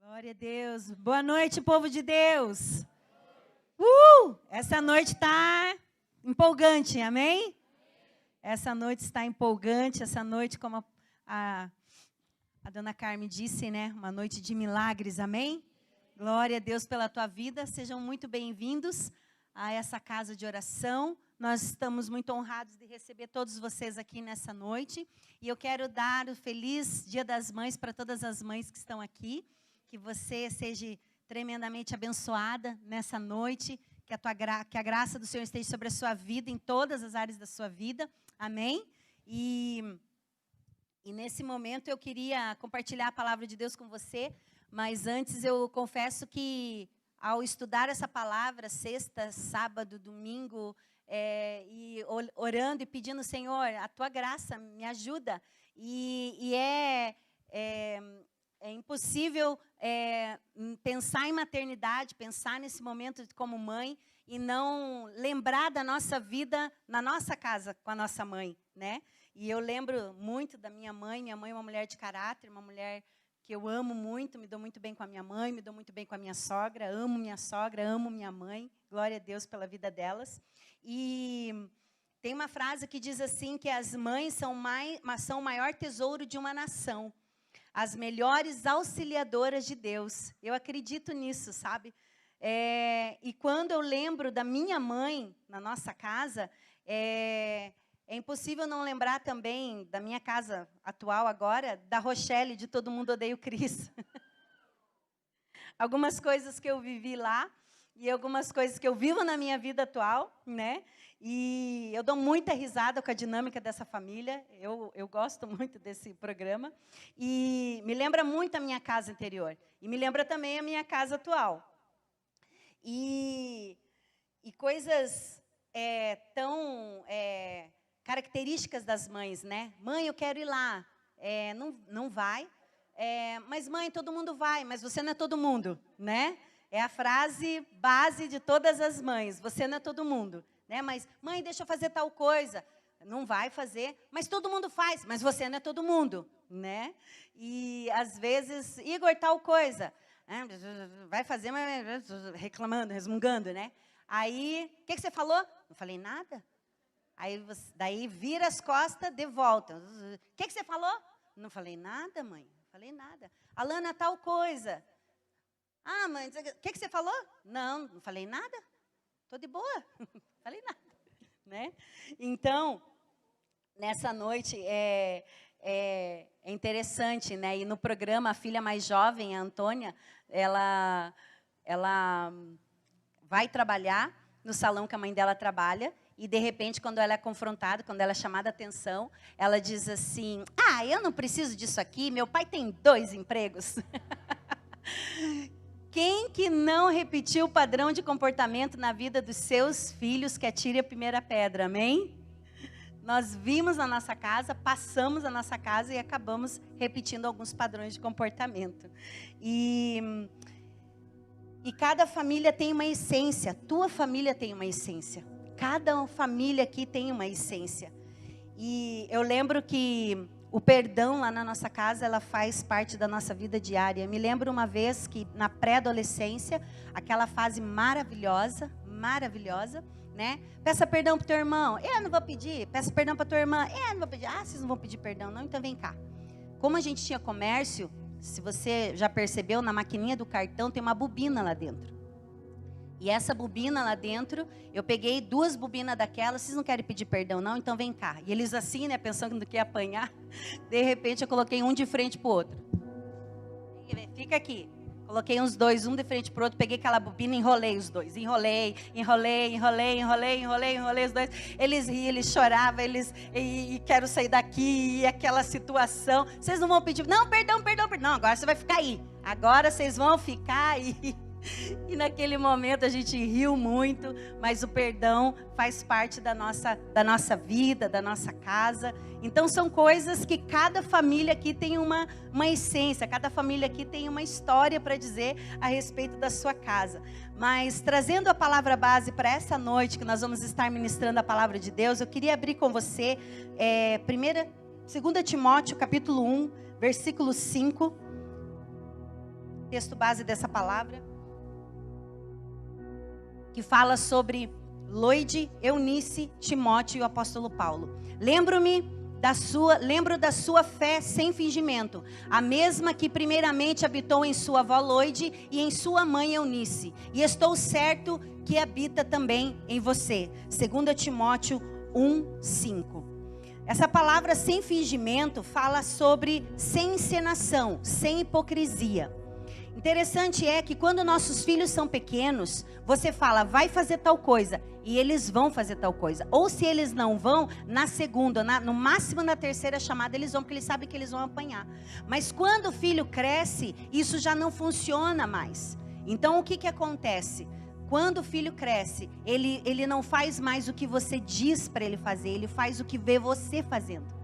Glória a Deus. Boa noite, povo de Deus. Essa noite está empolgante, amém? Essa noite está empolgante, essa noite, como a dona Carmen disse, né? Uma noite de milagres, amém? Glória a Deus pela tua vida. Sejam muito bem-vindos a essa casa de oração. Nós estamos muito honrados de receber todos vocês aqui nessa noite. E eu quero dar o feliz Dia das Mães para todas as mães que estão aqui. Que você seja tremendamente abençoada nessa noite. Que a graça do Senhor esteja sobre a sua vida, em todas as áreas da sua vida. Amém? E nesse momento eu queria compartilhar a palavra de Deus com você. Mas antes eu confesso que ao estudar essa palavra, sexta, sábado, domingo... e orando e pedindo, Senhor, a tua graça me ajuda. E é impossível pensar em maternidade, pensar nesse momento como mãe e não lembrar da nossa vida na nossa casa com a nossa mãe, né? E eu lembro muito da minha mãe. Minha mãe é uma mulher de caráter, uma mulher que eu amo muito, me dou muito bem com a minha mãe, me dou muito bem com a minha sogra, amo minha mãe, glória a Deus pela vida delas. E tem uma frase que diz assim, que as mães são o maior tesouro de uma nação, as melhores auxiliadoras de Deus. Eu acredito nisso, sabe? E quando eu lembro da minha mãe na nossa casa, é impossível não lembrar também da minha casa atual agora, da Rochelle, de Todo Mundo Odeia o Cris. Algumas coisas que eu vivi lá, e algumas coisas que eu vivo na minha vida atual, né? E eu dou muita risada com a dinâmica dessa família. Eu gosto muito desse programa. E me lembra muito a minha casa anterior. E me lembra também a minha casa atual. E coisas tão características das mães, né? Mãe, eu quero ir lá. Não vai. Mas mãe, todo mundo vai, mas você não é todo mundo, né? É a frase base de todas as mães. Você não é todo mundo, né? Mas, mãe, deixa eu fazer tal coisa. Não vai fazer, mas todo mundo faz. Mas você não é todo mundo, né? E, às vezes, Igor, tal coisa. Vai fazer, mas reclamando, resmungando, né? Aí, o que você falou? Não falei nada. Aí, daí, vira as costas, de volta. O que você falou? Não falei nada, mãe. Não falei nada. Alana, tal coisa. Ah, mãe, o que você falou? Não falei nada. Estou de boa. Não falei nada. Né? Então, nessa noite é interessante, né? E no programa, a filha mais jovem, a Antônia, ela vai trabalhar no salão que a mãe dela trabalha. E, de repente, quando ela é confrontada, quando ela é chamada a atenção, ela diz assim, eu não preciso disso aqui, meu pai tem 2 empregos. Quem que não repetiu o padrão de comportamento na vida dos seus filhos, que atire a primeira pedra, amém? Nós vimos na nossa casa, passamos a nossa casa e acabamos repetindo alguns padrões de comportamento. E cada família tem uma essência, tua família tem uma essência. Cada família aqui tem uma essência. E eu lembro que o perdão lá na nossa casa, ela faz parte da nossa vida diária. Eu me lembro uma vez que na pré-adolescência, aquela fase maravilhosa, né? Peça perdão para o teu irmão. Eu não vou pedir. Peça perdão para tua irmã. Eu não vou pedir. Vocês não vão pedir perdão não? Então vem cá. Como a gente tinha comércio, se você já percebeu, na maquininha do cartão tem uma bobina lá dentro. E essa bobina lá dentro, eu peguei 2 bobinas daquelas, vocês não querem pedir perdão não? Então vem cá. E eles assim, né, pensando que ia apanhar, de repente eu coloquei um de frente para o outro. Fica aqui. Coloquei uns 2, um de frente para o outro, peguei aquela bobina e enrolei os 2. Enrolei os 2. Eles riam, eles choravam, e quero sair daqui, e aquela situação. Vocês não vão pedir, não, perdão. Não, agora você vai ficar aí. Agora vocês vão ficar aí. E naquele momento a gente riu muito, mas o perdão faz parte da nossa vida, da nossa casa. Então são coisas que cada família aqui tem uma essência, cada família aqui tem uma história para dizer a respeito da sua casa. Mas trazendo a palavra base para essa noite, que nós vamos estar ministrando a palavra de Deus, eu queria abrir com você 2 Timóteo capítulo 1, versículo 5. texto base dessa palavra, que fala sobre Loide, Eunice, Timóteo e o apóstolo Paulo. Lembro da sua fé sem fingimento, a mesma que primeiramente habitou em sua avó Loide e em sua mãe Eunice, e estou certo que habita também em você. 2 Timóteo 1:5. Essa palavra sem fingimento fala sobre sem encenação, sem hipocrisia. Interessante é que quando nossos filhos são pequenos, você fala, vai fazer tal coisa, e eles vão fazer tal coisa. Ou se eles não vão, na segunda, no máximo na terceira chamada, eles vão, porque eles sabem que eles vão apanhar. Mas quando o filho cresce, isso já não funciona mais. Então o que acontece? Quando o filho cresce, ele não faz mais o que você diz para ele fazer, ele faz o que vê você fazendo.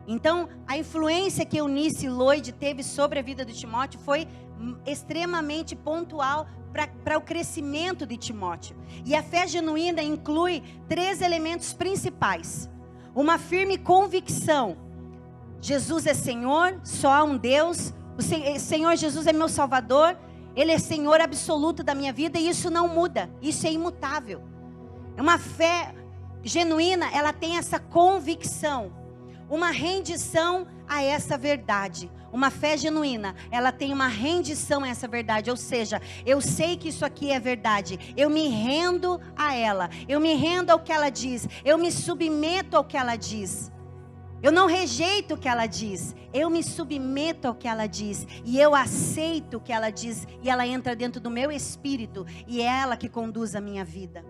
Então, a influência que Eunice Loide teve sobre a vida de Timóteo foi extremamente pontual para o crescimento de Timóteo. E a fé genuína inclui 3 elementos principais. Uma firme convicção. Jesus é Senhor, só há um Deus. O Senhor Jesus é meu Salvador. Ele é Senhor absoluto da minha vida e isso não muda. Isso é imutável. Uma fé genuína, ela tem essa convicção. Uma rendição a essa verdade. Uma fé genuína, ela tem uma rendição a essa verdade. Ou seja, eu sei que isso aqui é verdade. Eu me rendo a ela. Eu me rendo ao que ela diz. Eu me submeto ao que ela diz. Eu não rejeito o que ela diz. Eu me submeto ao que ela diz. E eu aceito o que ela diz. E ela entra dentro do meu espírito. E é ela que conduz a minha vida.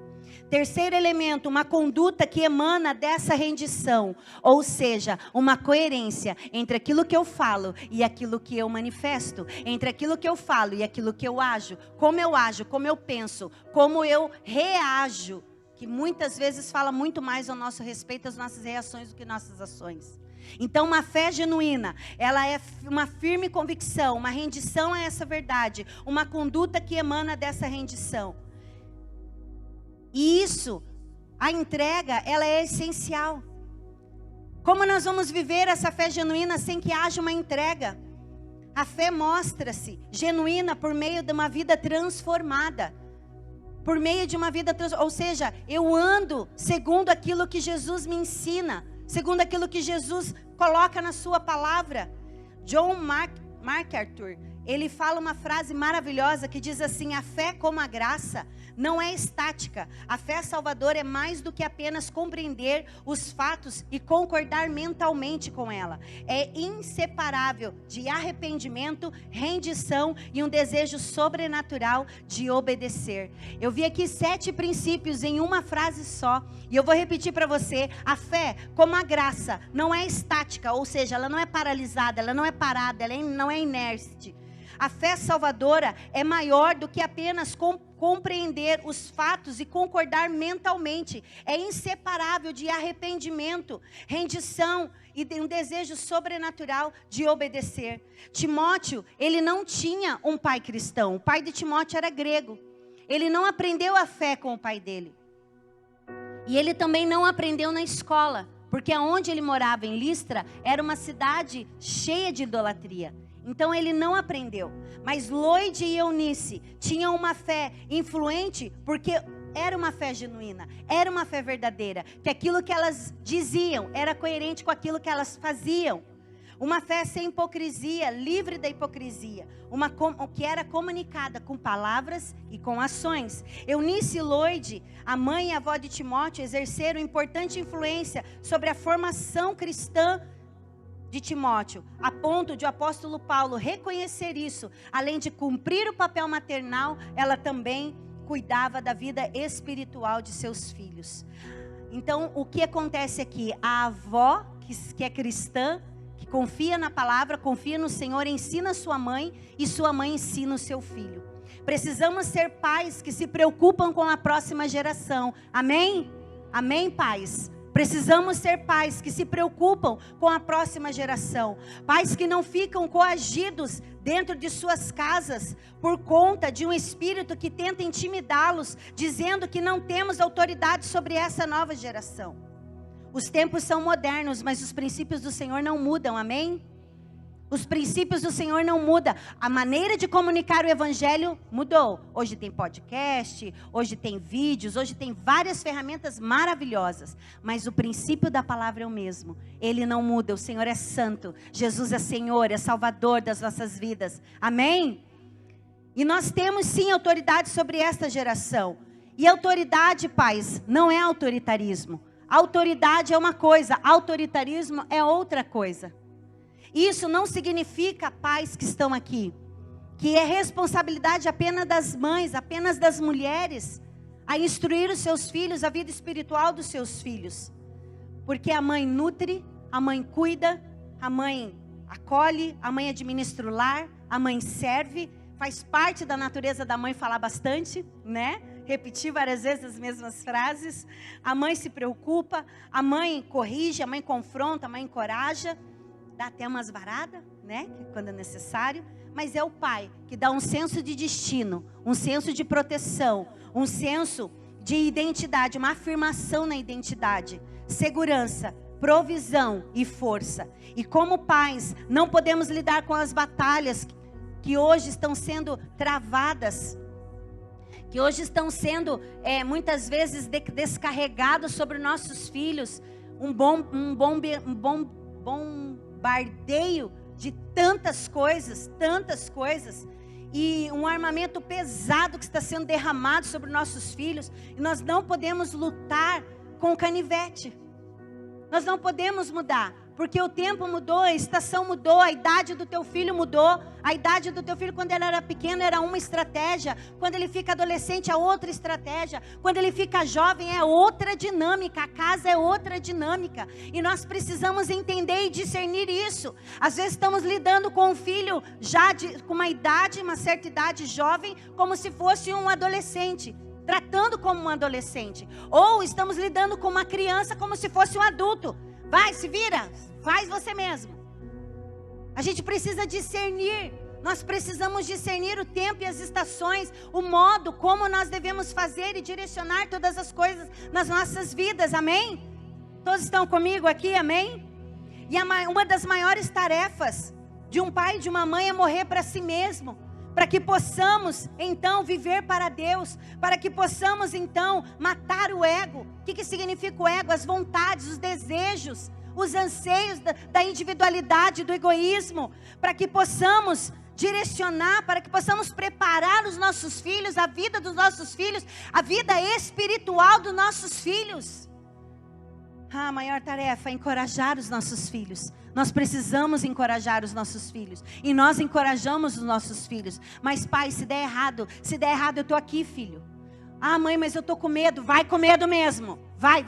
Terceiro elemento, uma conduta que emana dessa rendição, ou seja, uma coerência entre aquilo que eu falo e aquilo que eu manifesto, entre aquilo que eu falo e aquilo que eu ajo, como eu penso, como eu reajo, que muitas vezes fala muito mais ao nosso respeito, as nossas reações do que nossas ações. Então uma fé genuína, ela é uma firme convicção, uma rendição a essa verdade, uma conduta que emana dessa rendição. E isso, a entrega, ela é essencial. Como nós vamos viver essa fé genuína sem que haja uma entrega? A fé mostra-se genuína por meio de uma vida transformada. Por meio de uma vida transformada. Ou seja, eu ando segundo aquilo que Jesus me ensina. Segundo aquilo que Jesus coloca na sua palavra. John MacArthur, ele fala uma frase maravilhosa que diz assim: a fé como a graça não é estática. A fé salvadora é mais do que apenas compreender os fatos e concordar mentalmente com ela. É inseparável de arrependimento, rendição e um desejo sobrenatural de obedecer. Eu vi aqui 7 princípios em uma frase só. E eu vou repetir para você. A fé, como a graça, não é estática. Ou seja, ela não é paralisada, ela não é parada, ela não é inerte. A fé salvadora é maior do que apenas compreender os fatos e concordar mentalmente. É inseparável de arrependimento, rendição e de um desejo sobrenatural de obedecer. Timóteo, ele não tinha um pai cristão. O pai de Timóteo era grego. Ele não aprendeu a fé com o pai dele. E ele também não aprendeu na escola, porque onde ele morava, em Listra, era uma cidade cheia de idolatria. Então ele não aprendeu. Mas Loide e Eunice tinham uma fé influente, porque era uma fé genuína, era uma fé verdadeira, que aquilo que elas diziam era coerente com aquilo que elas faziam. Uma fé sem hipocrisia, livre da hipocrisia, que era comunicada com palavras e com ações. Eunice e Loide, a mãe e a avó de Timóteo, exerceram importante influência sobre a formação cristã de Timóteo, a ponto de o apóstolo Paulo reconhecer isso. Além de cumprir o papel maternal, ela também cuidava da vida espiritual de seus filhos. Então, o que acontece aqui? A avó, que é cristã, que confia na palavra, confia no Senhor, ensina sua mãe, e sua mãe ensina o seu filho. Precisamos ser pais que se preocupam com a próxima geração. Amém? Amém, pais? Precisamos ser pais que se preocupam com a próxima geração. Pais que não ficam coagidos dentro de suas casas por conta de um espírito que tenta intimidá-los, dizendo que não temos autoridade sobre essa nova geração. Os tempos são modernos, mas os princípios do Senhor não mudam, amém? Os princípios do Senhor não mudam. A maneira de comunicar o evangelho mudou. Hoje tem podcast, hoje tem vídeos, hoje tem várias ferramentas maravilhosas. Mas o princípio da palavra é o mesmo. Ele não muda. O Senhor é santo. Jesus é Senhor, é Salvador das nossas vidas. Amém? E nós temos sim autoridade sobre esta geração. E autoridade, pais, não é autoritarismo. Autoridade é uma coisa, autoritarismo é outra coisa. Isso não significa, pais que estão aqui, que é responsabilidade apenas das mães, apenas das mulheres, a instruir os seus filhos, a vida espiritual dos seus filhos. Porque a mãe nutre, a mãe cuida, a mãe acolhe, a mãe administra o lar, a mãe serve. Faz parte da natureza da mãe falar bastante, né? Repetir várias vezes as mesmas frases. A mãe se preocupa, a mãe corrige, a mãe confronta, a mãe encoraja. Dá até umas varadas, né? Quando é necessário. Mas é o pai que dá um senso de destino, um senso de proteção, um senso de identidade, uma afirmação na identidade, segurança, provisão e força. E como pais, não podemos lidar com as batalhas que hoje estão sendo travadas, que hoje estão sendo muitas vezes descarregados sobre nossos filhos, um bombardeio de tantas coisas, e um armamento pesado que está sendo derramado sobre nossos filhos, e nós não podemos lutar com canivete, nós não podemos mudar, porque o tempo mudou, a estação mudou, a idade do teu filho mudou. A idade do teu filho quando ele era pequeno era uma estratégia. Quando ele fica adolescente é outra estratégia. Quando ele fica jovem é outra dinâmica. A casa é outra dinâmica. E nós precisamos entender e discernir isso. Às vezes estamos lidando com um filho já com uma idade, uma certa idade jovem, como se fosse um adolescente. Tratando como um adolescente. Ou estamos lidando com uma criança como se fosse um adulto. Vai, se vira, faz você mesmo. A gente precisa discernir. Nós precisamos discernir o tempo e as estações, o modo como nós devemos fazer e direcionar todas as coisas nas nossas vidas, amém? Todos estão comigo aqui, amém? E uma das maiores tarefas de um pai e de uma mãe é morrer para si mesmo, para que possamos então viver para Deus, para que possamos então matar o ego. O que significa o ego? As vontades, os desejos, os anseios da individualidade, do egoísmo, para que possamos direcionar, para que possamos preparar os nossos filhos, a vida dos nossos filhos, a vida espiritual dos nossos filhos. A maior tarefa é encorajar os nossos filhos. Nós precisamos encorajar os nossos filhos. E nós encorajamos os nossos filhos. Mas pai, se der errado eu estou aqui, filho. Ah, mãe, mas eu estou com medo. Vai com medo mesmo. Vai,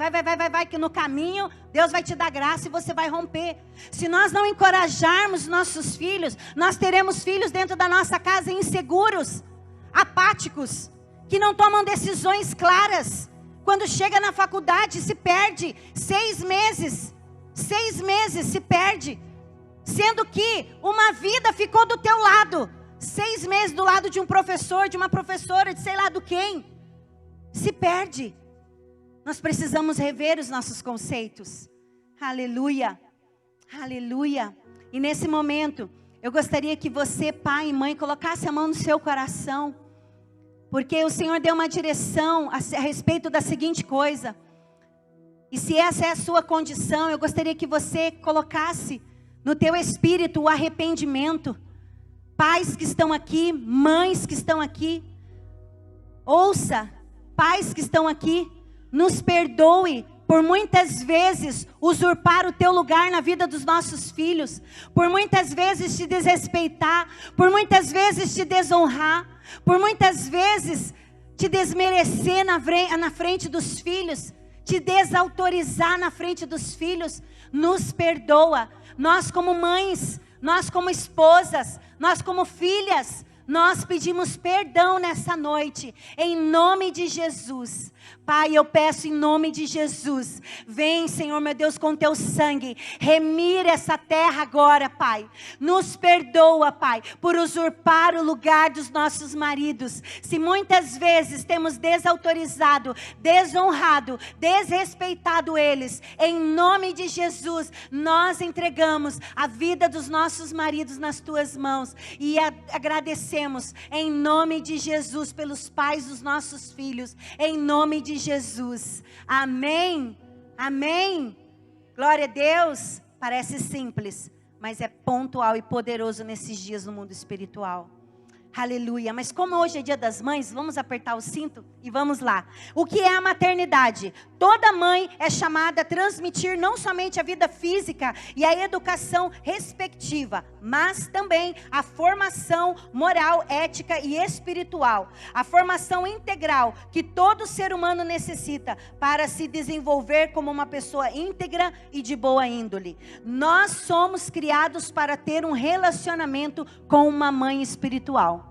que no caminho Deus vai te dar graça e você vai romper. Se nós não encorajarmos nossos filhos, nós teremos filhos dentro da nossa casa inseguros, apáticos, que não tomam decisões claras. Quando chega na faculdade se perde 6 meses se perde, sendo que uma vida ficou do teu lado, 6 meses do lado de um professor, de uma professora, de sei lá do quem, se perde. Nós precisamos rever os nossos conceitos. Aleluia, aleluia. E nesse momento, eu gostaria que você, pai e mãe, colocasse a mão no seu coração, porque o Senhor deu uma direção a respeito da seguinte coisa. E se essa é a sua condição, eu gostaria que você colocasse no teu espírito o arrependimento. Pais que estão aqui, mães que estão aqui, ouça, pais que estão aqui, nos perdoe por muitas vezes usurpar o teu lugar na vida dos nossos filhos, por muitas vezes te desrespeitar, por muitas vezes te desonrar, por muitas vezes te desmerecer na frente dos filhos, te desautorizar na frente dos filhos. Nos perdoa. Nós como mães, nós como esposas, nós como filhas, nós pedimos perdão nessa noite, em nome de Jesus. Pai, eu peço em nome de Jesus, vem, Senhor meu Deus, com teu sangue, remir essa terra agora, Pai. Nos perdoa, Pai, por usurpar o lugar dos nossos maridos. Se muitas vezes temos desautorizado, desonrado, desrespeitado eles, em nome de Jesus, nós entregamos a vida dos nossos maridos nas tuas mãos e agradecemos em nome de Jesus pelos pais dos nossos filhos, em nome de Jesus. Amém? Amém? Glória a Deus. Parece simples, mas é pontual e poderoso nesses dias no mundo espiritual. Aleluia. Mas como hoje é dia das mães, vamos apertar o cinto e vamos lá. O que é a maternidade? Toda mãe é chamada a transmitir não somente a vida física e a educação respectiva, mas também a formação moral, ética e espiritual. A formação integral que todo ser humano necessita para se desenvolver como uma pessoa íntegra e de boa índole. Nós somos criados para ter um relacionamento com uma mãe espiritual.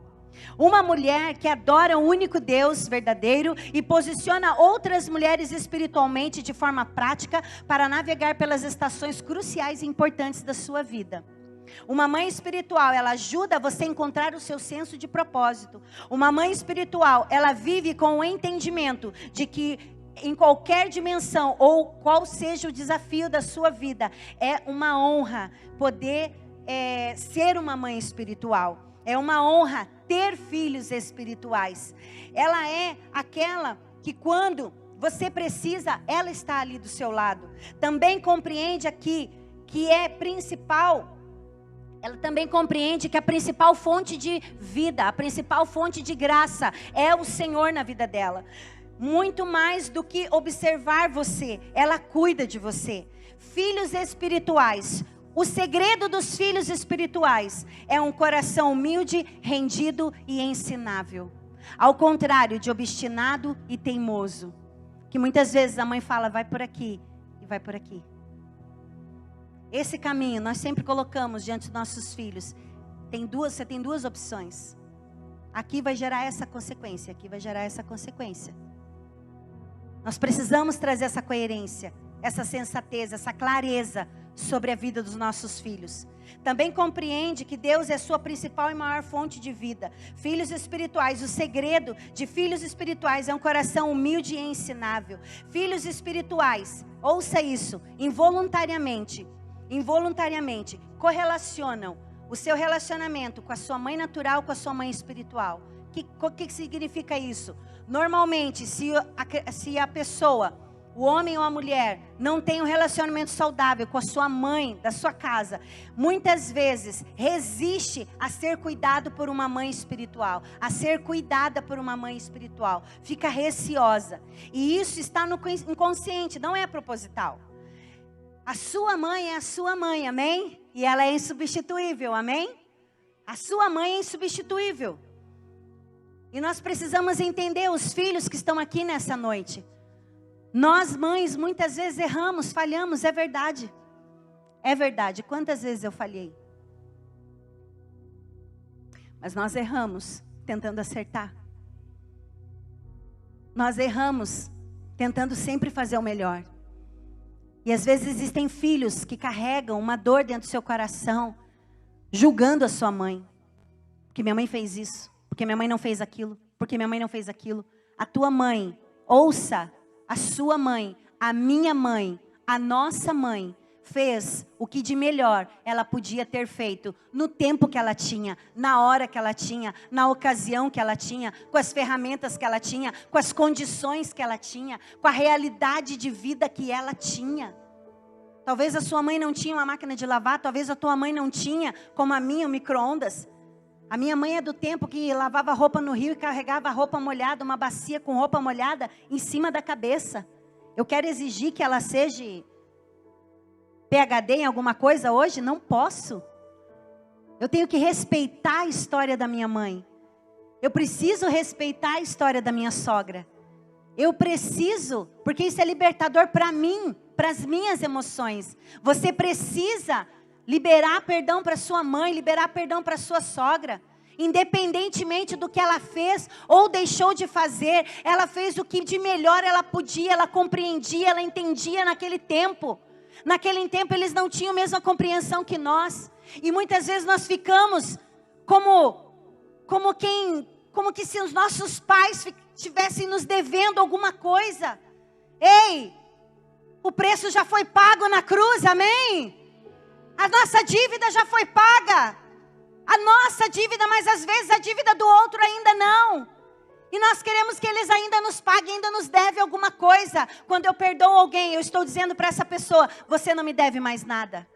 Uma mulher que adora o único Deus verdadeiro e posiciona outras mulheres espiritualmente de forma prática para navegar pelas estações cruciais e importantes da sua vida. Uma mãe espiritual, ela ajuda você a encontrar o seu senso de propósito. Uma mãe espiritual, ela vive com o entendimento de que em qualquer dimensão ou qual seja o desafio da sua vida, é uma honra poder ser uma mãe espiritual. É uma honra ter filhos espirituais. Ela é aquela que quando você precisa, ela está ali do seu lado. Também compreende aqui que é principal. Ela também compreende que a principal fonte de vida, a principal fonte de graça é o Senhor na vida dela. Muito mais do que observar você, ela cuida de você. Filhos espirituais. O segredo dos filhos espirituais é um coração humilde, rendido e ensinável. Ao contrário de obstinado e teimoso. Que muitas vezes a mãe fala, vai por aqui e vai por aqui. Esse caminho nós sempre colocamos diante dos nossos filhos. Você tem duas opções. Aqui vai gerar essa consequência, aqui vai gerar essa consequência. Nós precisamos trazer essa coerência, essa sensatez, essa clareza sobre a vida dos nossos filhos. Também compreende que Deus é sua principal e maior fonte de vida. Filhos espirituais, o segredo de filhos espirituais é um coração humilde e ensinável. Filhos espirituais, ouça isso, involuntariamente, correlacionam o seu relacionamento com a sua mãe natural, com a sua mãe espiritual. O que significa isso? Normalmente, se a pessoa, o homem ou a mulher, não tem um relacionamento saudável com a sua mãe, da sua casa, muitas vezes resiste a ser cuidado por uma mãe espiritual, a ser cuidada por uma mãe espiritual, fica receosa. E isso está no inconsciente, não é proposital. A sua mãe é a sua mãe, amém? E ela é insubstituível, amém? A sua mãe é insubstituível. E nós precisamos entender os filhos que estão aqui nessa noite. Nós mães muitas vezes erramos, falhamos, é verdade. É verdade, quantas vezes eu falhei? Mas nós erramos tentando acertar. Nós erramos tentando sempre fazer o melhor. E às vezes existem filhos que carregam uma dor dentro do seu coração, julgando a sua mãe. Porque minha mãe fez isso, porque minha mãe não fez aquilo, porque minha mãe não fez aquilo. A tua mãe, ouça, a sua mãe, a minha mãe, a nossa mãe, fez o que de melhor ela podia ter feito, no tempo que ela tinha, na hora que ela tinha, na ocasião que ela tinha, com as ferramentas que ela tinha, com as condições que ela tinha, com a realidade de vida que ela tinha. Talvez a sua mãe não tinha uma máquina de lavar, talvez a tua mãe não tinha, como a minha, um micro-ondas. A minha mãe é do tempo que lavava roupa no rio e carregava roupa molhada, uma bacia com roupa molhada em cima da cabeça. Eu quero exigir que ela seja PhD em alguma coisa hoje? Não posso. Eu tenho que respeitar a história da minha mãe. Eu preciso respeitar a história da minha sogra. Eu preciso, porque isso é libertador para mim, para as minhas emoções. Você precisa liberar perdão para sua mãe, liberar perdão para sua sogra. Independentemente do que ela fez ou deixou de fazer, ela fez o que de melhor ela podia, ela compreendia, ela entendia naquele tempo. Naquele tempo eles não tinham a mesma compreensão que nós. E muitas vezes nós ficamos como que se os nossos pais estivessem nos devendo alguma coisa. Ei, o preço já foi pago na cruz, amém? A nossa dívida já foi paga. A nossa dívida, mas às vezes a dívida do outro ainda não. E nós queremos que eles ainda nos paguem, ainda nos devem alguma coisa. Quando eu perdoo alguém, eu estou dizendo para essa pessoa, você não me deve mais nada.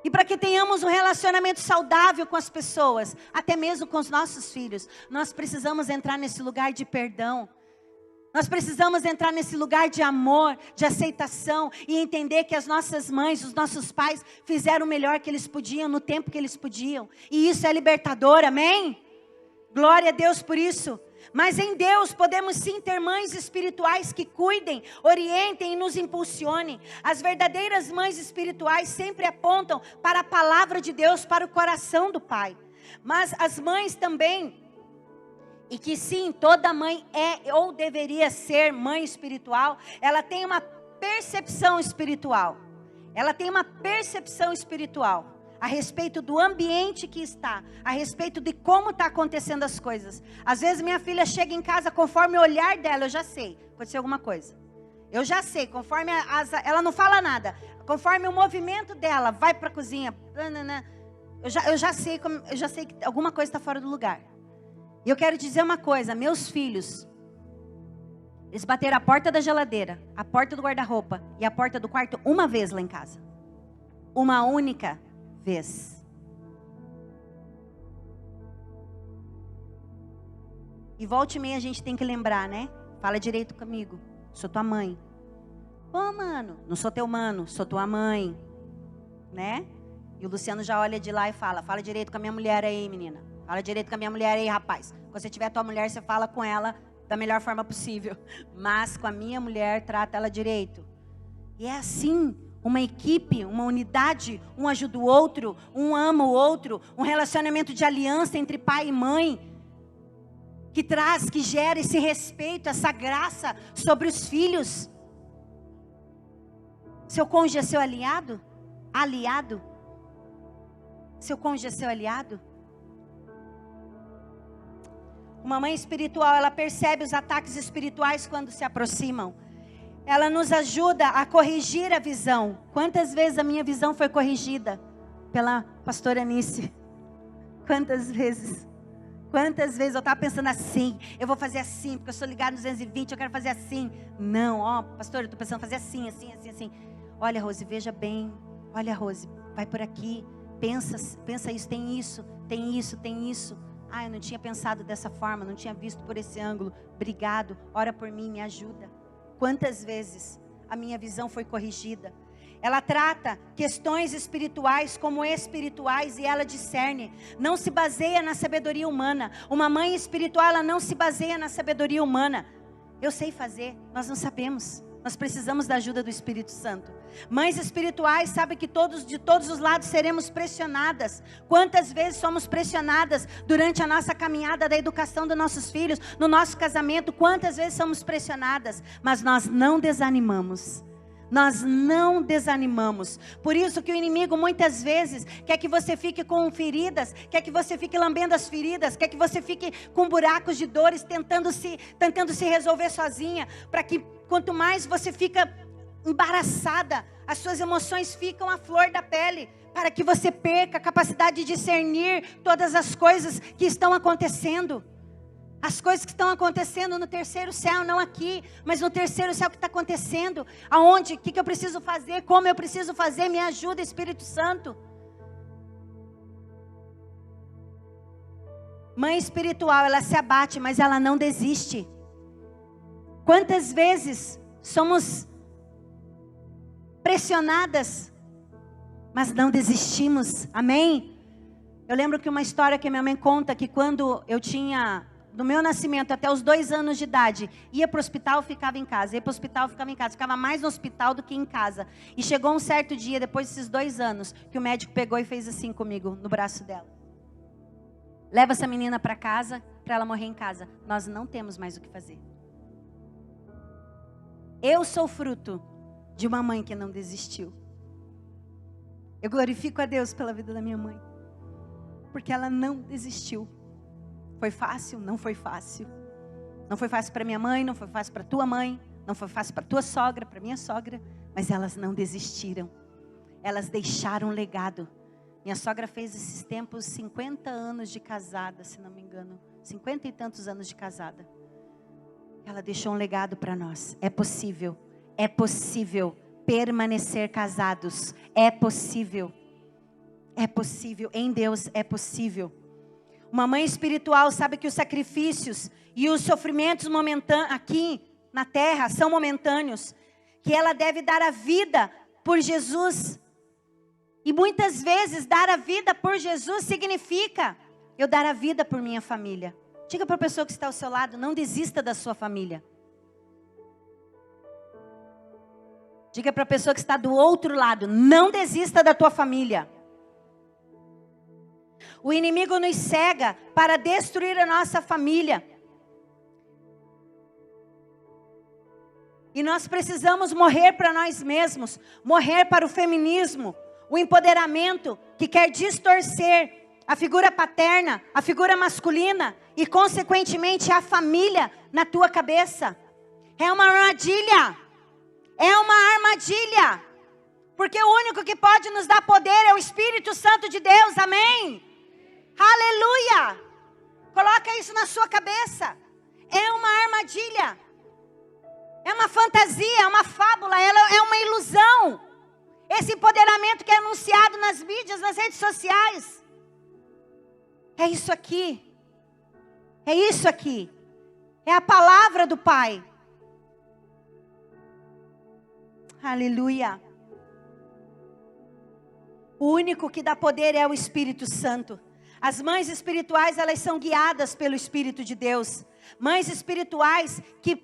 E para que tenhamos um relacionamento saudável com as pessoas, até mesmo com os nossos filhos, nós precisamos entrar nesse lugar de perdão. Nós precisamos entrar nesse lugar de amor, de aceitação e entender que as nossas mães, os nossos pais fizeram o melhor que eles podiam no tempo que eles podiam. E isso é libertador, amém? Glória a Deus por isso. Mas em Deus podemos sim ter mães espirituais que cuidem, orientem e nos impulsionem. As verdadeiras mães espirituais sempre apontam para a palavra de Deus, para o coração do Pai. Mas as mães também, e que sim, toda mãe é ou deveria ser mãe espiritual, ela tem uma percepção espiritual. Ela tem uma percepção espiritual a respeito do ambiente que está, a respeito de como está acontecendo as coisas. Às vezes minha filha chega em casa, conforme o olhar dela, eu já sei, pode ser alguma coisa. Eu já sei, conforme ela não fala nada, conforme o movimento dela, vai para a cozinha, eu já sei que alguma coisa está fora do lugar. E eu quero dizer uma coisa, meus filhos, eles bateram a porta da geladeira, a porta do guarda-roupa e a porta do quarto uma vez lá em casa. Uma única vez. E volta e meia a gente tem que lembrar, né? Fala direito comigo, sou tua mãe. Pô, mano, não sou teu mano, sou tua mãe. Né? E o Luciano já olha de lá e fala direito com a minha mulher aí, menina. Fala direito com a minha mulher aí, rapaz. Quando você tiver tua mulher, você fala com ela da melhor forma possível. Mas com a minha mulher, trata ela direito. E é assim, uma equipe, uma unidade, um ajuda o outro, um ama o outro, um relacionamento de aliança entre pai e mãe, que gera esse respeito, essa graça sobre os filhos. Seu cônjuge é seu aliado? Aliado? Seu cônjuge é seu aliado? Uma mãe espiritual, ela percebe os ataques espirituais quando se aproximam. Ela nos ajuda a corrigir a visão. Quantas vezes a minha visão foi corrigida pela pastora Anice? Quantas vezes? Quantas vezes eu estava pensando assim, eu vou fazer assim, porque eu sou ligado no 220, eu quero fazer assim. Não, pastor, eu estou pensando em fazer assim, assim, assim, assim. Olha, Rose, veja bem. Olha, Rose, vai por aqui. Pensa isso, tem isso, tem isso, tem isso. Eu não tinha pensado dessa forma, não tinha visto por esse ângulo. Obrigado, ora por mim, me ajuda. Quantas vezes a minha visão foi corrigida? Ela trata questões espirituais como espirituais e ela discerne. Não se baseia na sabedoria humana. Uma mãe espiritual, ela não se baseia na sabedoria humana. Eu sei fazer, nós não sabemos. Nós precisamos da ajuda do Espírito Santo. Mães espirituais sabem que de todos os lados seremos pressionadas. Quantas vezes somos pressionadas durante a nossa caminhada da educação dos nossos filhos, no nosso casamento, quantas vezes somos pressionadas, mas nós não desanimamos. Nós não desanimamos. Por isso que o inimigo muitas vezes quer que você fique com feridas, quer que você fique lambendo as feridas, quer que você fique com buracos de dores, tentando se resolver sozinha, para que quanto mais você fica embaraçada, as suas emoções ficam à flor da pele, para que você perca a capacidade de discernir todas as coisas que estão acontecendo. As coisas que estão acontecendo no terceiro céu, não aqui, mas no terceiro céu que está acontecendo. Aonde? O que eu preciso fazer? Como eu preciso fazer? Me ajuda, Espírito Santo. Mãe espiritual, ela se abate, mas ela não desiste. Quantas vezes somos pressionadas, mas não desistimos? Amém? Eu lembro que uma história que minha mãe conta, que quando eu tinha... do meu nascimento até os 2 anos de idade, ia para o hospital, ficava em casa. Ia para o hospital, ficava em casa. Ficava mais no hospital do que em casa. E chegou um certo dia, depois desses 2 anos, que o médico pegou e fez assim comigo, no braço dela. leva essa menina para casa, para ela morrer em casa. Nós não temos mais o que fazer. Eu sou fruto de uma mãe que não desistiu. Eu glorifico a Deus pela vida da minha mãe, porque ela não desistiu. Foi fácil? Não foi fácil. Não foi fácil para minha mãe, não foi fácil para tua mãe, não foi fácil para tua sogra, para minha sogra, mas elas não desistiram. Elas deixaram um legado. Minha sogra fez esses tempos 50 anos de casada, se não me engano, 50 e tantos anos de casada. Ela deixou um legado para nós. É possível permanecer casados. É possível, em Deus é possível. Uma mãe espiritual sabe que os sacrifícios e os sofrimentos momentâneos aqui na terra são momentâneos, que ela deve dar a vida por Jesus. E muitas vezes dar a vida por Jesus significa eu dar a vida por minha família. Diga para a pessoa que está ao seu lado, não desista da sua família. Diga para a pessoa que está do outro lado, não desista da tua família. O inimigo nos cega para destruir a nossa família. E nós precisamos morrer para nós mesmos, morrer para o feminismo, o empoderamento que quer distorcer a figura paterna, a figura masculina e consequentemente a família na tua cabeça. É uma armadilha. É uma armadilha. Porque o único que pode nos dar poder é o Espírito Santo de Deus. Amém? Aleluia. Coloca isso na sua cabeça. É uma armadilha. É uma fantasia, é uma fábula, ela é uma ilusão. Esse empoderamento que é anunciado nas mídias, nas redes sociais. É isso aqui. É isso aqui. É a palavra do Pai. Aleluia. O único que dá poder é o Espírito Santo. As mães espirituais, elas são guiadas pelo Espírito de Deus. Mães espirituais que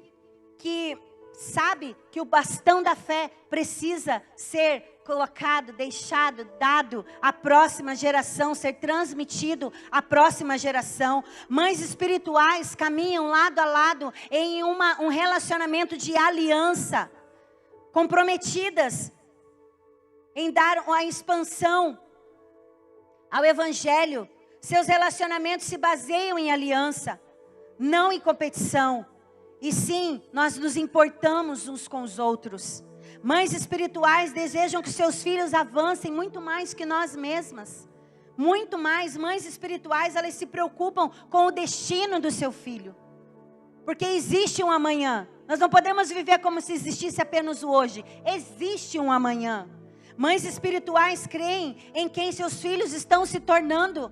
sabe que o bastão da fé precisa ser colocado, deixado, dado à próxima geração, ser transmitido à próxima geração. Mães espirituais caminham lado a lado em um relacionamento de aliança, comprometidas em dar a expansão ao Evangelho. Seus relacionamentos se baseiam em aliança, não em competição. E sim, nós nos importamos uns com os outros. Mães espirituais desejam que seus filhos avancem muito mais que nós mesmas. Muito mais. Mães espirituais, elas se preocupam com o destino do seu filho. Porque existe um amanhã. Nós não podemos viver como se existisse apenas o hoje. Existe um amanhã. Mães espirituais creem em quem seus filhos estão se tornando.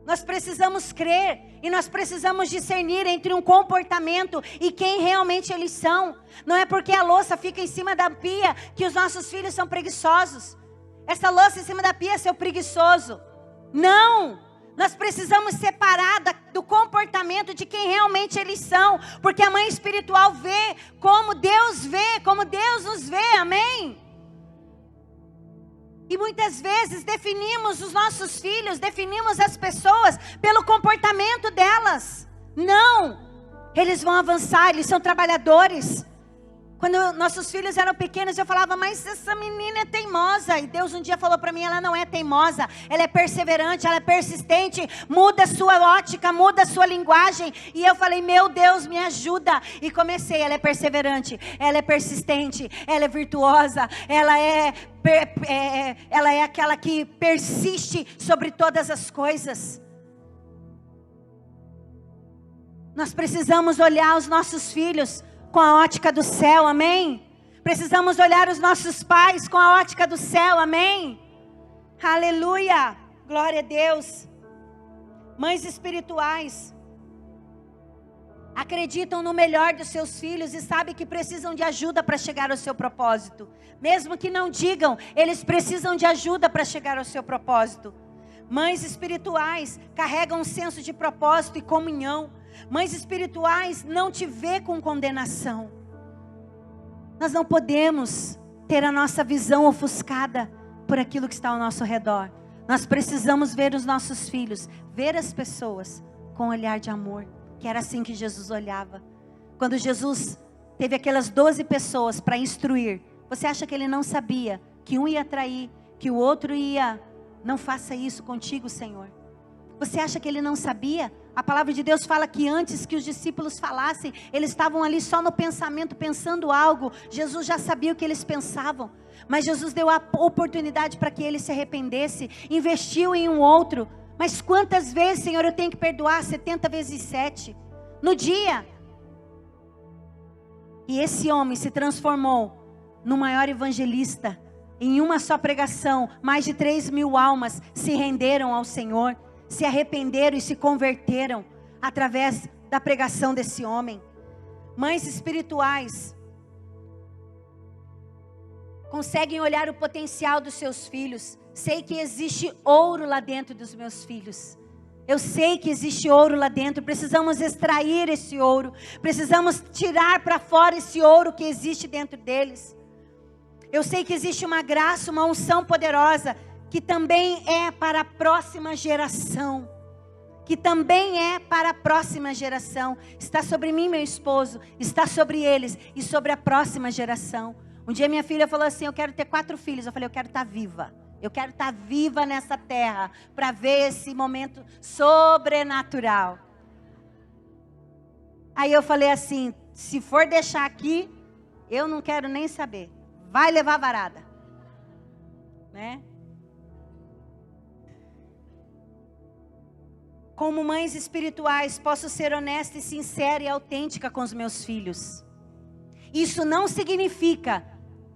Nós precisamos crer e nós precisamos discernir entre um comportamento e quem realmente eles são. Não é porque a louça fica em cima da pia que os nossos filhos são preguiçosos. Essa louça em cima da pia é seu preguiçoso. Não! Nós precisamos separar do comportamento de quem realmente eles são. Porque a mãe espiritual vê, como Deus nos vê, amém? E muitas vezes definimos os nossos filhos, definimos as pessoas pelo comportamento delas. Não! Eles vão avançar, eles são trabalhadores. Quando nossos filhos eram pequenos, eu falava, mas essa menina é teimosa. E Deus um dia falou para mim, ela não é teimosa, ela é perseverante, ela é persistente. Muda a sua ótica, muda a sua linguagem. E eu falei, meu Deus, me ajuda. E comecei, ela é perseverante, ela é persistente, ela é virtuosa, ela é aquela que persiste sobre todas as coisas. Nós precisamos olhar os nossos filhos com a ótica do céu, amém? Precisamos olhar os nossos pais com a ótica do céu, amém? Aleluia, glória a Deus. Mães espirituais acreditam no melhor dos seus filhos e sabem que precisam de ajuda para chegar ao seu propósito. Mesmo que não digam, eles precisam de ajuda para chegar ao seu propósito. Mães espirituais carregam um senso de propósito e comunhão. Mães espirituais não te vê com condenação. Nós não podemos ter a nossa visão ofuscada por aquilo que está ao nosso redor. Nós precisamos ver os nossos filhos, ver as pessoas com um olhar de amor, que era assim que Jesus olhava. Quando Jesus teve aquelas 12 pessoas para instruir, você acha que ele não sabia que um ia trair, que o outro ia, não faça isso contigo, Senhor? Você acha que ele não sabia? A palavra de Deus fala que antes que os discípulos falassem, eles estavam ali só no pensamento, pensando algo. Jesus já sabia o que eles pensavam, mas Jesus deu a oportunidade para que eles se arrependessem, investiu em um outro. Mas quantas vezes, Senhor, eu tenho que perdoar? 70 vezes 7 no dia. E esse homem se transformou no maior evangelista. Em uma só pregação, mais de 3.000 almas se renderam ao Senhor, se arrependeram e se converteram através da pregação desse homem. Mães espirituais conseguem olhar o potencial dos seus filhos. Sei que existe ouro lá dentro dos meus filhos. Eu sei que existe ouro lá dentro. Precisamos extrair esse ouro. Precisamos tirar para fora esse ouro que existe dentro deles. Eu sei que existe uma graça, uma unção poderosa, que também é para a próxima geração. Que também é para a próxima geração. Está sobre mim, meu esposo. Está sobre eles e sobre a próxima geração. Um dia minha filha falou assim, eu quero ter 4 filhos. Eu falei, eu quero estar viva. Eu quero estar viva nessa terra para ver esse momento sobrenatural. Aí eu falei assim, se for deixar aqui, eu não quero nem saber. Vai levar varada. Né? Como mães espirituais, posso ser honesta e sincera e autêntica com os meus filhos. Isso não significa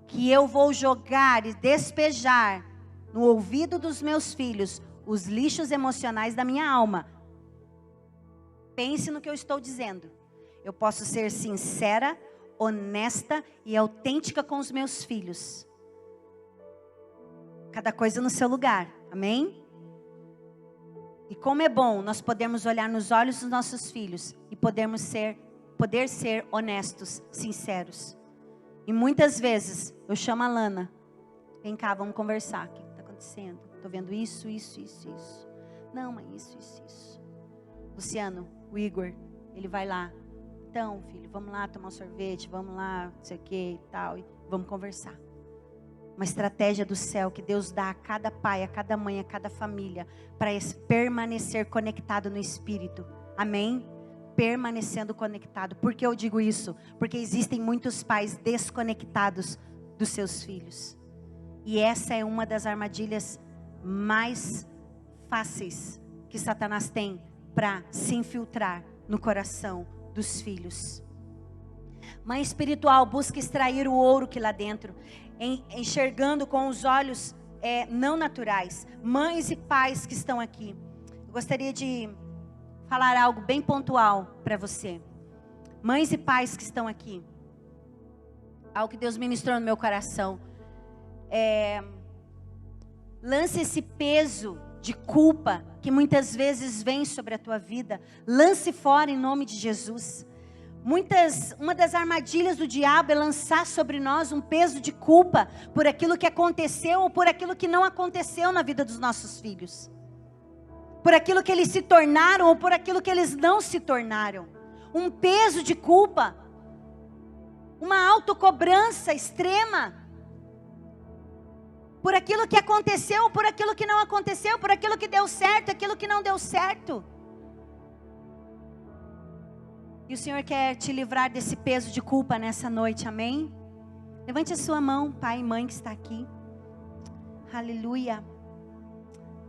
que eu vou jogar e despejar no ouvido dos meus filhos os lixos emocionais da minha alma. Pense no que eu estou dizendo. Eu posso ser sincera, honesta e autêntica com os meus filhos. Cada coisa no seu lugar, amém? E como é bom nós podermos olhar nos olhos dos nossos filhos e poder ser honestos, sinceros. E muitas vezes eu chamo a Lana, vem cá, vamos conversar, o que está acontecendo? Estou vendo isso. Não, mãe, isso. Luciano, o Igor, ele vai lá. Então, filho, vamos lá tomar um sorvete, vamos lá, não sei o que e tal, e vamos conversar. Uma estratégia do céu que Deus dá a cada pai, a cada mãe, a cada família, para permanecer conectado no Espírito. Amém? Permanecendo conectado. Por que eu digo isso? Porque existem muitos pais desconectados dos seus filhos. E essa é uma das armadilhas mais fáceis que Satanás tem para se infiltrar no coração dos filhos. Mãe espiritual busca extrair o ouro que lá dentro, enxergando com os olhos não naturais. Mães e pais que estão aqui, eu gostaria de falar algo bem pontual para você. Mães e pais que estão aqui, algo que Deus ministrou no meu coração. Lance esse peso de culpa que muitas vezes vem sobre a tua vida. Lance fora em nome de Jesus. Uma das armadilhas do diabo é lançar sobre nós um peso de culpa por aquilo que aconteceu ou por aquilo que não aconteceu na vida dos nossos filhos. Por aquilo que eles se tornaram ou por aquilo que eles não se tornaram. Um peso de culpa. Uma autocobrança extrema. Por aquilo que aconteceu ou por aquilo que não aconteceu. Por aquilo que deu certo, aquilo que não deu certo. E o Senhor quer te livrar desse peso de culpa nessa noite, amém? Levante a sua mão, pai e mãe que está aqui. Aleluia.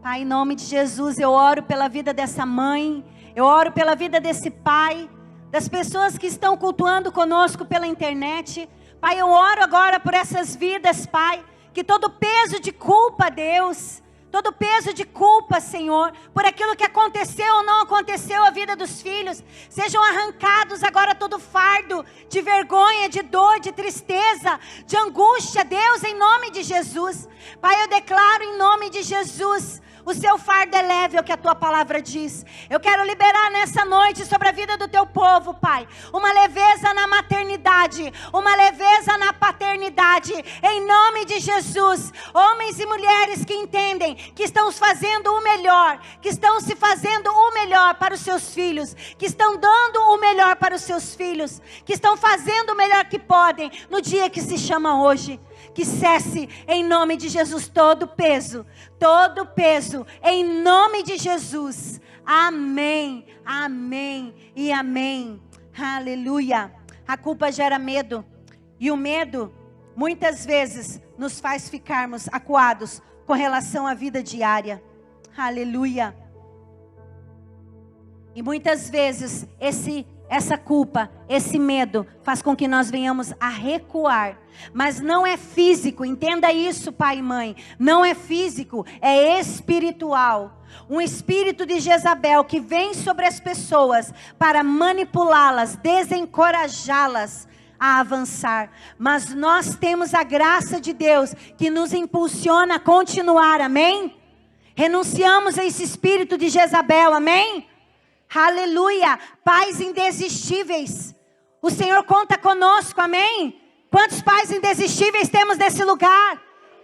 Pai, em nome de Jesus, eu oro pela vida dessa mãe, eu oro pela vida desse pai, das pessoas que estão cultuando conosco pela internet. Pai, eu oro agora por essas vidas, Pai, que todo peso de culpa, Deus, todo peso de culpa, Senhor, por aquilo que aconteceu ou não aconteceu a vida dos filhos, sejam arrancados agora todo fardo de vergonha, de dor, de tristeza, de angústia, Deus, em nome de Jesus. Pai, eu declaro em nome de Jesus O seu fardo é leve, é o que a tua palavra diz. Eu quero liberar nessa noite sobre a vida do teu povo, Pai, uma leveza na maternidade, uma leveza na paternidade, em nome de Jesus. Homens e mulheres que entendem que estão fazendo o melhor, que estão se fazendo o melhor para os seus filhos, que estão dando o melhor para os seus filhos, que estão fazendo o melhor que podem no dia que se chama hoje. Que cesse em nome de Jesus todo peso, em nome de Jesus. Amém, amém e amém. Aleluia. A culpa gera medo, e o medo muitas vezes nos faz ficarmos acuados com relação à vida diária. Aleluia. E muitas vezes essa culpa, esse medo faz com que nós venhamos a recuar. Mas não é físico, entenda isso, pai e mãe. Não é físico, é espiritual. Um espírito de Jezabel que vem sobre as pessoas para manipulá-las, desencorajá-las a avançar. Mas nós temos a graça de Deus que nos impulsiona a continuar, amém? Renunciamos a esse espírito de Jezabel, amém? Aleluia, pais indesistíveis. O Senhor conta conosco, amém? Quantos pais indesistíveis temos nesse lugar?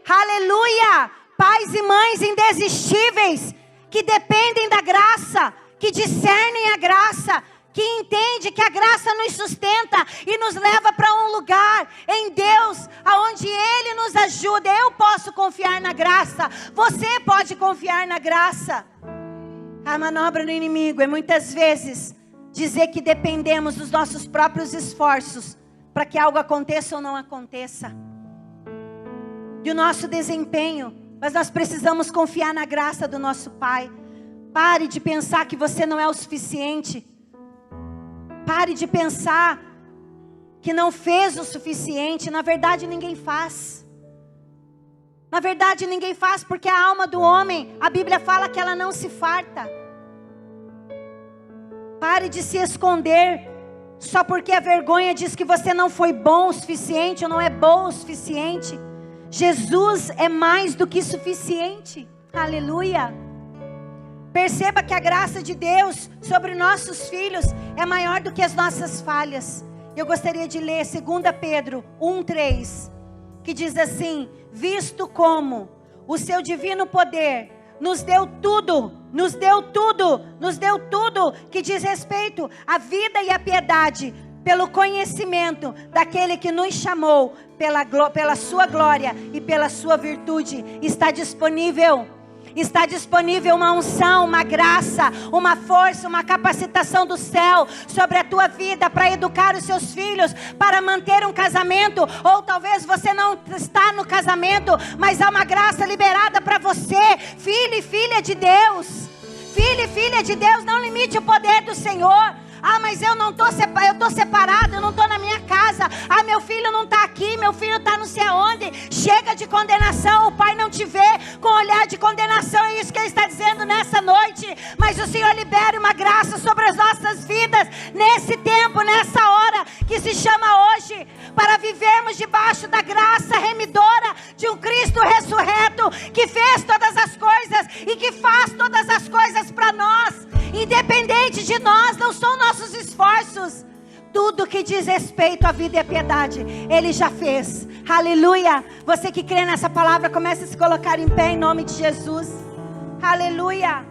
Aleluia, pais e mães indesistíveis, que dependem da graça, que discernem a graça, que entendem que a graça nos sustenta e nos leva para um lugar em Deus, aonde Ele nos ajuda. Eu posso confiar na graça, você pode confiar na graça. A manobra do inimigo é muitas vezes dizer que dependemos dos nossos próprios esforços para que algo aconteça ou não aconteça, do nosso desempenho. Mas nós precisamos confiar na graça do nosso Pai. Pare de pensar que você não é o suficiente. Pare de pensar que não fez o suficiente. Na verdade ninguém faz. Na verdade ninguém faz, porque a alma do homem, a Bíblia fala que ela não se farta. Pare de se esconder só porque a vergonha diz que você não foi bom o suficiente ou não é bom o suficiente. Jesus é mais do que suficiente. Aleluia. Perceba que a graça de Deus sobre nossos filhos é maior do que as nossas falhas. Eu gostaria de ler 2 Pedro 1:3, que diz assim: visto como o seu divino poder nos deu tudo que diz respeito à vida e à piedade, pelo conhecimento daquele que nos chamou pela sua glória e pela sua virtude. Está disponível uma unção, uma graça, uma força, uma capacitação do céu sobre a tua vida para educar os seus filhos, para manter um casamento. Ou talvez você não está no casamento, mas há uma graça liberada para você, filho e filha de Deus. Filho e filha de Deus, não limite o poder do Senhor. Ah, mas eu estou separado, eu não estou na minha casa. Ah, meu filho não está aqui, meu filho está não sei aonde. Chega de condenação, o Pai não te vê com olhar de condenação. É isso que Ele está dizendo nessa noite. Mas o Senhor libera uma graça sobre as nossas vidas, nesse tempo, nessa hora, que se chama hoje, para vivermos debaixo da graça remidora de um Cristo ressurreto, que fez todas as coisas e que faz todas as coisas para nós. Independente de nós, não são nossos esforços. Tudo que diz respeito à vida e à piedade, Ele já fez. Aleluia. Você que crê nessa palavra, comece a se colocar em pé em nome de Jesus. Aleluia.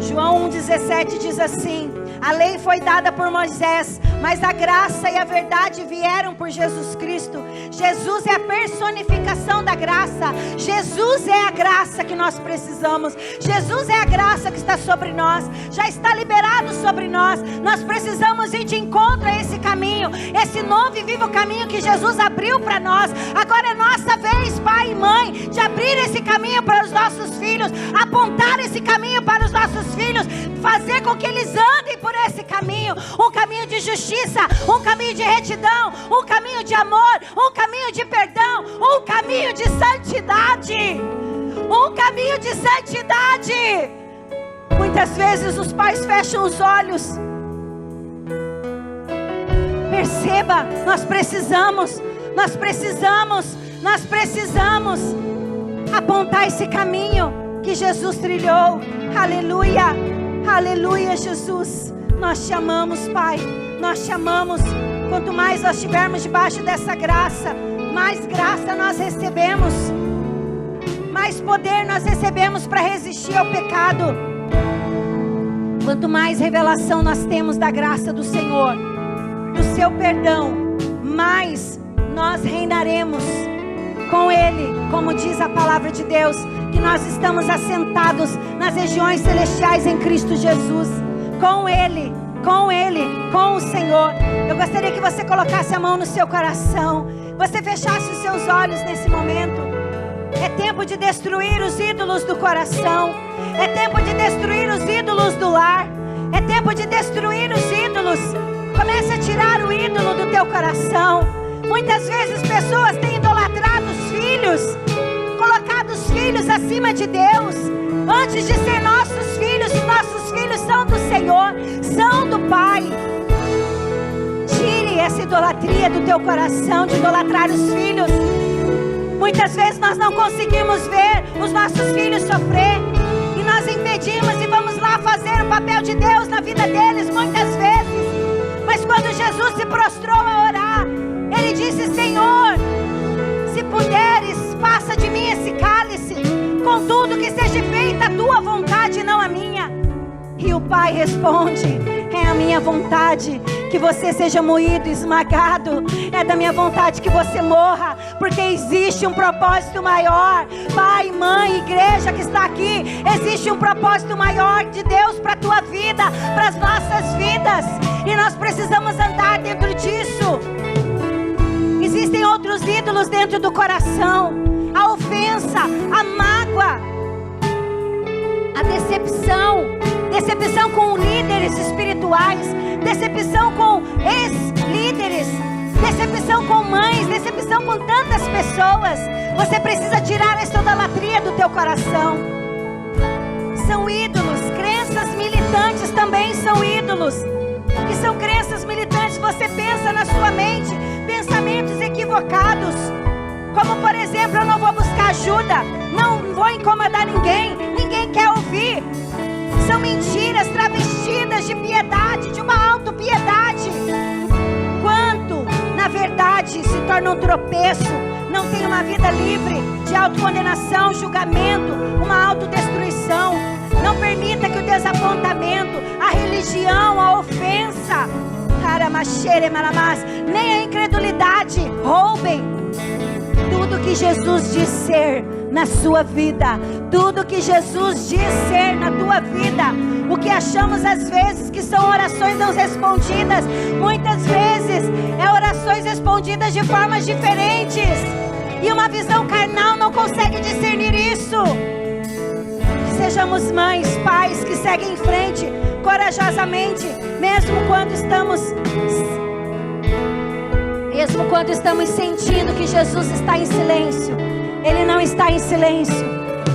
João 1,17 diz assim: a lei foi dada por Moisés, mas a graça e a verdade vieram por Jesus Cristo. Jesus é a personificação da graça. Jesus é a graça que nós precisamos. Jesus é a graça que está sobre nós. Já está liberado sobre nós. Nós precisamos ir de encontro a esse caminho, esse novo e vivo caminho que Jesus abriu para nós. Agora é nossa vez, pai e mãe, de abrir esse caminho para os nossos filhos, apontar esse caminho para os nossos filhos, fazer com que eles andem por esse caminho, um caminho de justiça, um caminho de retidão, um caminho de amor, um caminho de perdão, um caminho de santidade, um caminho de santidade. Muitas vezes os pais fecham os olhos. Perceba, nós precisamos. apontar esse caminho que Jesus trilhou. Aleluia, aleluia, Jesus. Nós te amamos, Pai, nós te amamos. Quanto mais nós estivermos debaixo dessa graça, mais graça nós recebemos, mais poder nós recebemos para resistir ao pecado. Quanto mais revelação nós temos da graça do Senhor, do seu perdão, mais nós reinaremos com Ele, como diz a palavra de Deus, que nós estamos assentados nas regiões celestiais em Cristo Jesus, com Ele, com o Senhor. Eu gostaria que você colocasse a mão no seu coração, você fechasse os seus olhos nesse momento. É tempo de destruir os ídolos do coração, é tempo de destruir os ídolos do lar, é tempo de destruir os ídolos. Comece a tirar o ídolo do teu coração. Muitas vezes pessoas têm idolatrado os filhos, colocado os filhos acima de Deus, antes de ser nossos filhos. Os nossos filhos são do Senhor, são do Pai. Tire essa idolatria do teu coração, de idolatrar os filhos. Muitas vezes nós não conseguimos ver os nossos filhos sofrer, e nós impedimos e vamos lá fazer o papel de Deus na vida deles muitas vezes. Mas quando Jesus se prostrou a orar, Ele disse: Senhor, se puderes, passa de mim esse cálice, contudo que seja feita a tua vontade e não a minha. E o Pai responde: é a minha vontade que você seja moído, esmagado. É da minha vontade que você morra, porque existe um propósito maior. Pai, mãe, igreja que está aqui, existe um propósito maior de Deus para a tua vida, para as nossas vidas, e nós precisamos andar dentro disso. Existem outros ídolos dentro do coração: a ofensa, a mágoa, a decepção com líderes espirituais, decepção com ex-líderes, decepção com mães, decepção com tantas pessoas. Você precisa tirar essa idolatria do teu coração. São ídolos. Crenças militantes também são ídolos. E são crenças militantes. Você pensa na sua mente pensamentos equivocados, como por exemplo: eu não vou buscar ajuda, não vou incomodar ninguém, ninguém quer ouvir. São mentiras travestidas de piedade, de uma autopiedade, quanto na verdade se torna um tropeço. Não tem uma vida livre de autocondenação, julgamento, uma autodestruição. Não permita que o desapontamento, a religião, a ofensa, nem a incredulidade roubem tudo que Jesus diz ser na sua vida, tudo que Jesus diz ser na tua vida. O que achamos às vezes que são orações não respondidas, muitas vezes é orações respondidas de formas diferentes, e uma visão carnal não consegue discernir isso. Que sejamos mães, pais que seguem em frente corajosamente, mesmo quando estamos sentindo que Jesus está em silêncio. Ele não está em silêncio.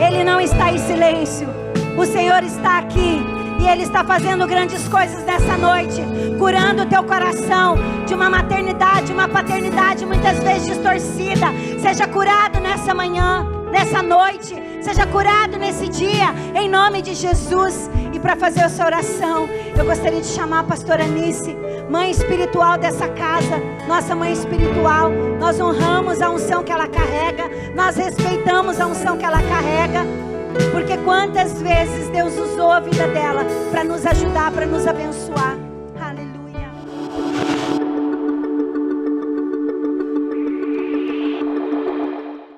Ele não está em silêncio. O Senhor está aqui, e Ele está fazendo grandes coisas nessa noite, curando o teu coração de uma maternidade, uma paternidade muitas vezes distorcida. Seja curado nessa manhã, nessa noite, seja curado nesse dia, em nome de Jesus. E para fazer essa oração, eu gostaria de chamar a pastora Anice, mãe espiritual dessa casa, nossa mãe espiritual. Nós honramos a unção que ela carrega, nós respeitamos a unção que ela carrega, porque quantas vezes Deus usou a vida dela para nos ajudar, para nos abençoar. Aleluia.